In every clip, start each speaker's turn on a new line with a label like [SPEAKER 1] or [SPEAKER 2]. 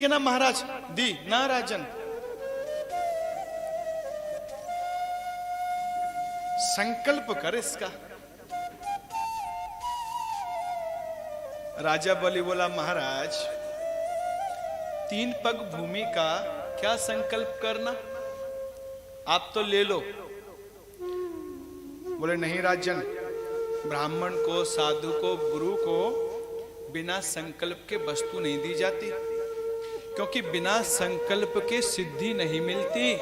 [SPEAKER 1] कि ना महाराज दी ना राजन, संकल्प कर इसका। राजा बलि बोला महाराज 3 पग भूमि का क्या संकल्प करना, आप तो ले लो। बोले नहीं राजन, ब्राह्मण को, साधु को, गुरु को बिना संकल्प के वस्तु नहीं दी जाती, क्योंकि बिना संकल्प के सिद्धि नहीं मिलती।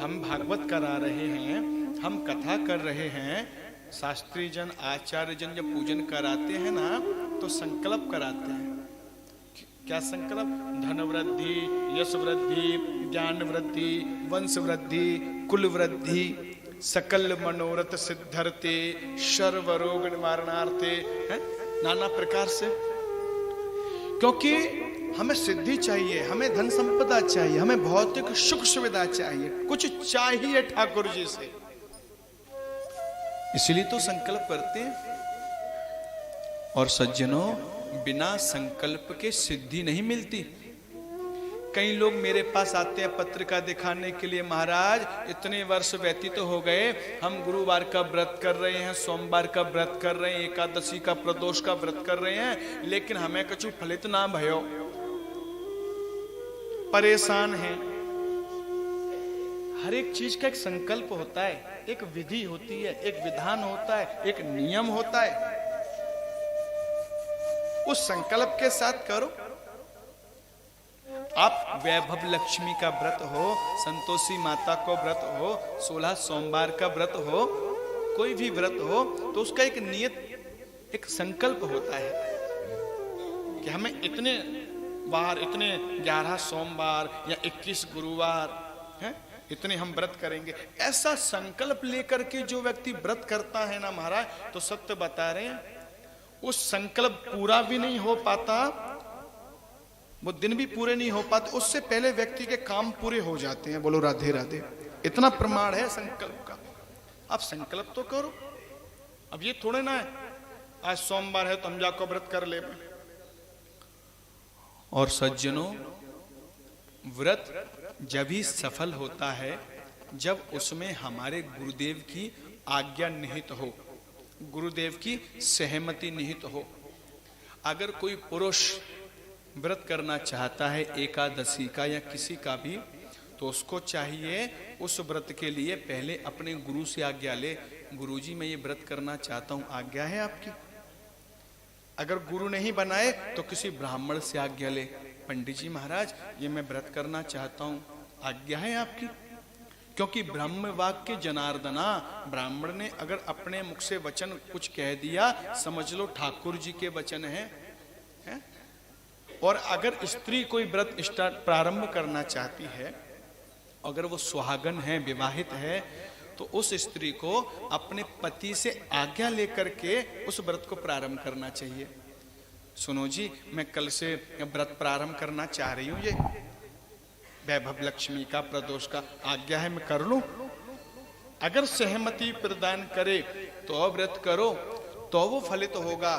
[SPEAKER 1] हम भागवत करा रहे हैं, हम कथा कर रहे हैं, शास्त्री जन आचार्य जन जब पूजन कराते हैं ना तो संकल्प कराते हैं। क्या संकल्प? धन वृद्धि, यश वृद्धि, ज्ञान वृद्धि, वंश वृद्धि, कुल वृद्धि, सकल मनोरथ सिद्धर्थे, सर्व रोग निवारणार्थे, नाना प्रकार से। क्योंकि हमें सिद्धि चाहिए, हमें धन संपदा चाहिए, हमें भौतिक सुख सुविधा चाहिए, कुछ चाहिए ठाकुर जी से, इसलिए तो संकल्प करते हैं। और सज्जनों, बिना संकल्प के सिद्धि नहीं मिलती। कई लोग मेरे पास आते हैं पत्रिका दिखाने के लिए, महाराज इतने वर्ष व्यतीत हो गए, हम गुरुवार का व्रत कर रहे हैं, सोमवार का व्रत कर रहे हैं, एकादशी का प्रदोष का व्रत कर रहे हैं, लेकिन हमें कुछ फलित ना भयो, परेशान हैं। हर एक चीज का एक संकल्प होता है, एक विधि होती है, एक विधान होता है, एक नियम होता है। उस संकल्प के साथ करो। आप वैभव लक्ष्मी का व्रत हो, संतोषी माता को व्रत हो, 16 सोमवार का व्रत हो, कोई भी व्रत हो, तो उसका एक नियत, एक संकल्प होता है कि हमें इतने बार, इतने 11 सोमवार या 21 गुरुवार हैं, इतने हम व्रत करेंगे। ऐसा संकल्प लेकर के जो व्यक्ति व्रत करता है ना महाराज, तो सत्य बता रहे हैं, उस संकल्प पूरा भी नहीं हो पाता, वो दिन भी पूरे नहीं हो पाते, उससे पहले व्यक्ति के काम पूरे हो जाते हैं। बोलो राधे राधे। इतना प्रमाण है संकल्प का। आप संकल्प तो करो। अब ये थोड़े ना है आज सोमवार है तो हम जाकर व्रत कर ले। और सज्जनों, व्रत जब ही सफल होता है जब उसमें हमारे गुरुदेव की आज्ञा निहित हो, गुरुदेव की सहमति निहित हो। अगर कोई पुरुष व्रत करना चाहता है एकादशी का या किसी का भी, तो उसको चाहिए उस व्रत के लिए पहले अपने गुरु से आज्ञा ले। गुरुजी मैं ये व्रत करना चाहता हूँ, आज्ञा है आपकी? अगर गुरु नहीं बनाए तो किसी ब्राह्मण से आज्ञा ले, पंडित जी महाराज ये मैं व्रत करना चाहता हूँ, आज्ञा है आपकी? क्योंकि ब्रह्म वाक्य जनार्दना, ब्राह्मण ने अगर अपने मुख से वचन कुछ कह दिया, समझ लो ठाकुर जी के वचन है? और अगर स्त्री कोई व्रत प्रारंभ करना चाहती है, अगर वो सुहागन है, विवाहित है, तो उस स्त्री को अपने पति से आज्ञा लेकर के उस व्रत को प्रारंभ करना चाहिए। सुनो जी, मैं कल से व्रत प्रारंभ करना चाह रही हूँ, ये वैभव लक्ष्मी का, प्रदोष का, आज्ञा है मैं कर लूं? अगर सहमति प्रदान करे तो व्रत करो, तो वो फलित होगा।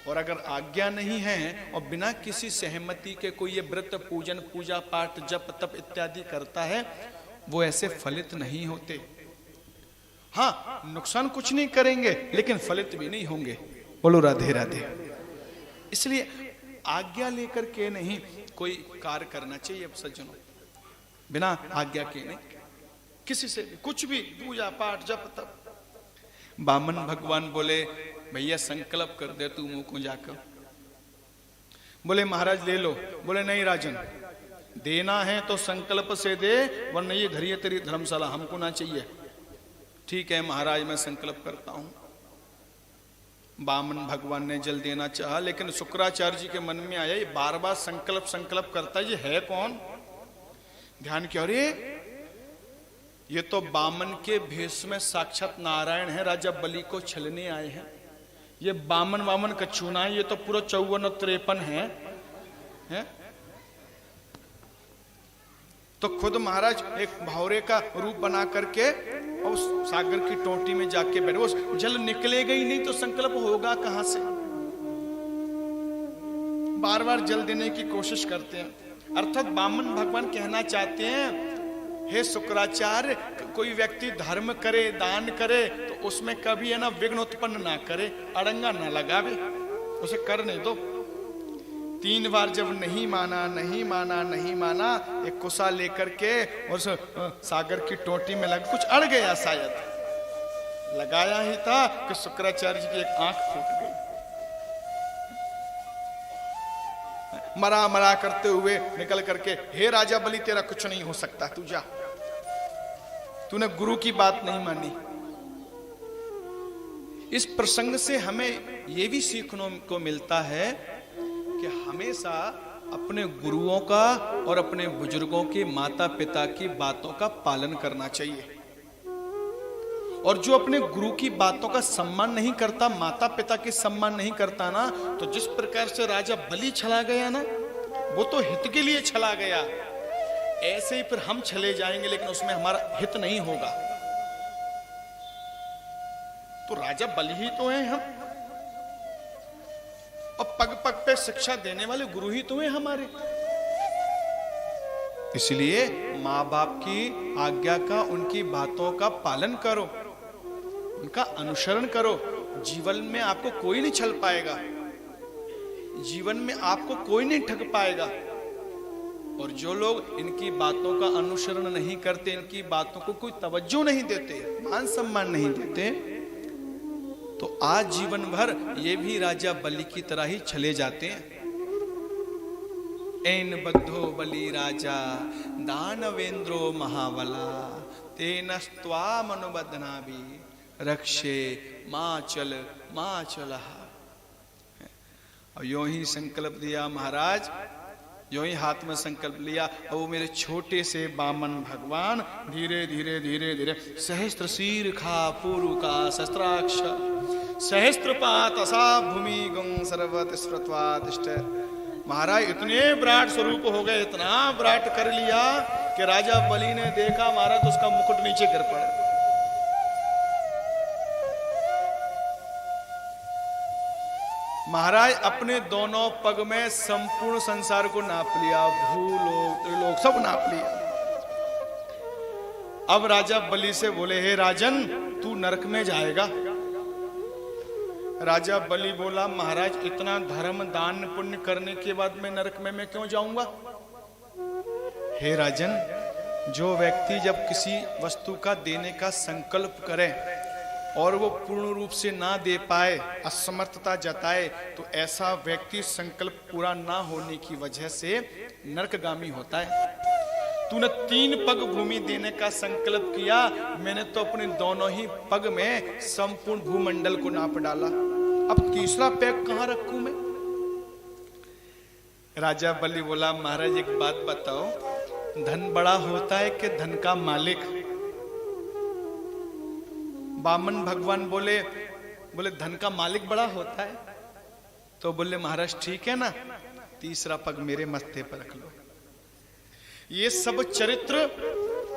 [SPEAKER 1] और अगर आज्ञा नहीं है और बिना किसी सहमति के कोई ये व्रत, पूजन, पूजा पाठ, जप तप इत्यादि करता है, वो ऐसे फलित नहीं होते। हाँ, नुकसान कुछ नहीं करेंगे लेकिन फलित भी नहीं होंगे। बोलो राधे राधे। इसलिए आज्ञा लेकर के नहीं कोई कार्य करना चाहिए। अब सज्जनों, बिना आज्ञा के नहीं, किसी से भी कुछ भी पूजा पाठ जप तप। बामन भगवान बोले भैया संकल्प कर दे तू मुंह को जाकर। बोले महाराज ले लो। बोले नहीं राजन, देना है तो संकल्प से दे, वरना ये घर ये तेरी धर्मशाला, हमको ना चाहिए। ठीक है महाराज, मैं संकल्प करता हूं। बामन भगवान ने जल देना चाहा, लेकिन शुक्राचार्य जी के मन में आया ये बार बार संकल्प संकल्प करता है, ये है कौन? ध्यान किया, अरे ये तो बामन के भेष में साक्षात नारायण है, राजा बलि को छलने आए हैं। ये बामन वामन कच्छू ना है, ये तो पूरा 54 और 53 है? तो खुद महाराज एक भौरे का रूप बना करके और सागर की टोटी में जाके बैठे। वो जल निकलेगा ही नहीं तो संकल्प होगा कहां से? बार बार जल देने की कोशिश करते हैं। अर्थात वामन भगवान कहना चाहते हैं, हे शुक्राचार्य, कोई व्यक्ति धर्म करे, दान करे, तो उसमें कभी है ना विघ्न उत्पन्न ना करे, अड़ंगा ना लगावे, उसे करने दो। 3 बार जब नहीं माना, नहीं माना, नहीं माना, एक कुसा लेकर के उस सागर की टोटी में लग, कुछ अड़ गया शायद, लगाया ही था कि शुक्राचार्य जी की एक आंख फूट गई। मरा मरा करते हुए निकल करके, हे राजा बलि, तेरा कुछ नहीं हो सकता, तू जा, तूने गुरु की बात नहीं मानी। इस प्रसंग से हमें यह भी सीखने को मिलता है कि हमेशा अपने गुरुओं का और अपने बुजुर्गों के, माता पिता की बातों का पालन करना चाहिए। और जो अपने गुरु की बातों का सम्मान नहीं करता, माता पिता की सम्मान नहीं करता ना, तो जिस प्रकार से राजा बलि चला गया ना, वो तो हित के लिए चला गया, ऐसे ही फिर हम चले जाएंगे, लेकिन उसमें हमारा हित नहीं होगा। तो राजा बलि ही तो हैं हम, और पग पग पे शिक्षा देने वाले गुरु ही तो हैं हमारे। इसलिए माँ बाप की आज्ञा का, उनकी बातों का पालन करो, उनका अनुसरण करो। जीवन में आपको कोई नहीं छल पाएगा, जीवन में आपको कोई नहीं ठग पाएगा। और जो लोग इनकी बातों का अनुसरण नहीं करते, इनकी बातों को कोई तवज्जो नहीं देते, मान सम्मान नहीं देते, तो आज जीवन भर ये भी राजा बलि की तरह ही चले जाते हैं। एन बद्धो बलि राजा दानवेंद्रो महाबला, तेनस्त्वाम अनुबध्नाभि रक्षे मां चल। और यूं ही संकल्प लिया महाराज, यूं ही हाथ में संकल्प लिया, और वो मेरे छोटे से वामन भगवान धीरे धीरे धीरे धीरे सहस्त्र शीर्षा पूरु का शस्त्राक्ष सहस्त्रपात असा भूमि गुं सर्वत स्मृत्वातिष्ठ। महाराज इतने विराट स्वरूप हो गए, इतना विराट कर लिया कि राजा बलि ने देखा महाराज तो उसका मुकुट नीचे गिर पड़ा। महाराज अपने दोनों पग में संपूर्ण संसार को नाप लिया, भूलोक त्रिलोक सब नाप लिया। अब राजा बलि से बोले, हे राजन, तू नरक में जाएगा। राजा बलि बोला, महाराज इतना धर्म दान पुण्य करने के बाद मैं नरक में मैं क्यों जाऊंगा। हे राजन, जो व्यक्ति जब किसी वस्तु का देने का संकल्प करे और वो पूर्ण रूप से ना दे पाए, असमर्थता जताए, तो ऐसा व्यक्ति संकल्प पूरा ना होने की वजह से नरकगामी होता है। तूने 3 पग भूमि देने का संकल्प किया, मैंने तो अपने दोनों ही पग में संपूर्ण भूमंडल को नाप डाला, अब तीसरा पैग कहां रखूं मैं। राजा बलि बोला, महाराज एक बात बताओ, धन बड़ा होता है कि धन का मालिक। वामन भगवान बोले धन का मालिक बड़ा होता है। तो बोले महाराज ठीक है ना, तीसरा पग मेरे मत्थे पर रख लो। ये सब चरित्र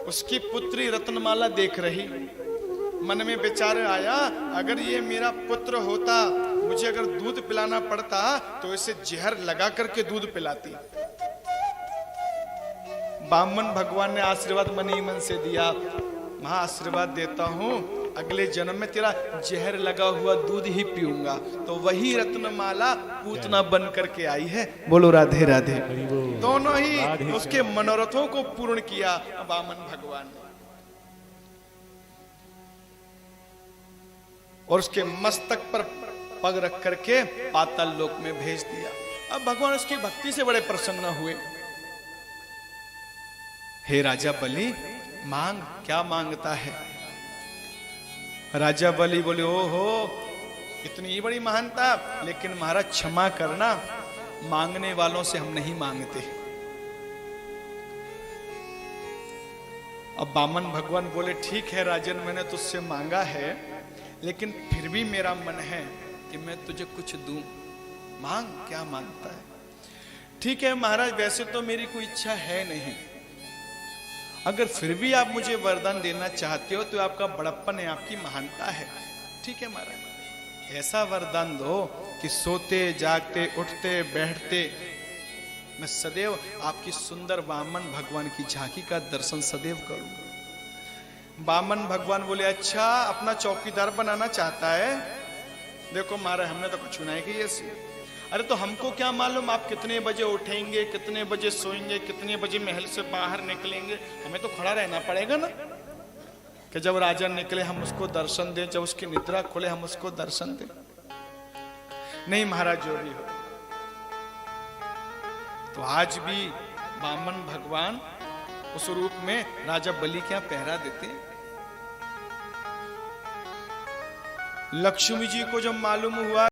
[SPEAKER 1] उसकी पुत्री रत्नमाला देख रही, मन में विचार आया, अगर ये मेरा पुत्र होता, मुझे अगर दूध पिलाना पड़ता तो इसे जहर लगा करके दूध पिलाती। वामन भगवान ने आशीर्वाद मन ही मन से दिया, महा आशीर्वाद देता हूं, अगले जन्म में तेरा जहर लगा हुआ दूध ही पीऊंगा। तो वही रत्नमाला पूतना बन करके आई है। बोलो राधे राधे। दोनों ही उसके मनोरथों को पूर्ण किया वामन भगवान ने, और उसके मस्तक पर पग रख करके पाताल लोक में भेज दिया। अब भगवान उसकी भक्ति से बड़े प्रसन्न हुए। हे राजा बलि, मांग, क्या मांगता है। राजा बलि बोले, ओहो इतनी बड़ी महानता, लेकिन महाराज क्षमा करना, मांगने वालों से हम नहीं मांगते। अब वामन भगवान बोले, ठीक है राजन, मैंने तुझसे मांगा है, लेकिन फिर भी मेरा मन है कि मैं तुझे कुछ दूं। मांग, क्या मांगता है। ठीक है महाराज, वैसे तो मेरी कोई इच्छा है नहीं, अगर फिर भी आप मुझे वरदान देना चाहते हो तो आपका बड़प्पन है, आपकी महानता है। ठीक है महाराज, ऐसा वरदान दो कि सोते जागते उठते बैठते मैं सदैव आपकी सुंदर वामन भगवान की झांकी का दर्शन सदैव करूं। वामन भगवान बोले अच्छा अपना चौकीदार बनाना चाहता है, देखो मारे हमने तो कुछ नहीं की ऐसी। अरे तो हमको क्या मालूम आप कितने बजे उठेंगे, कितने बजे सोएंगे, कितने बजे महल से बाहर निकलेंगे, हमें तो खड़ा रहना पड़ेगा ना कि जब राजा निकले हम उसको दर्शन दें, जब उसकी निद्रा खुले हम उसको दर्शन दें। नहीं महाराज जो भी हो। तो आज भी वामन भगवान उस रूप में राजा बलि क्या पहरा देते हैं। लक्ष्मी जी को जब मालूम हुआ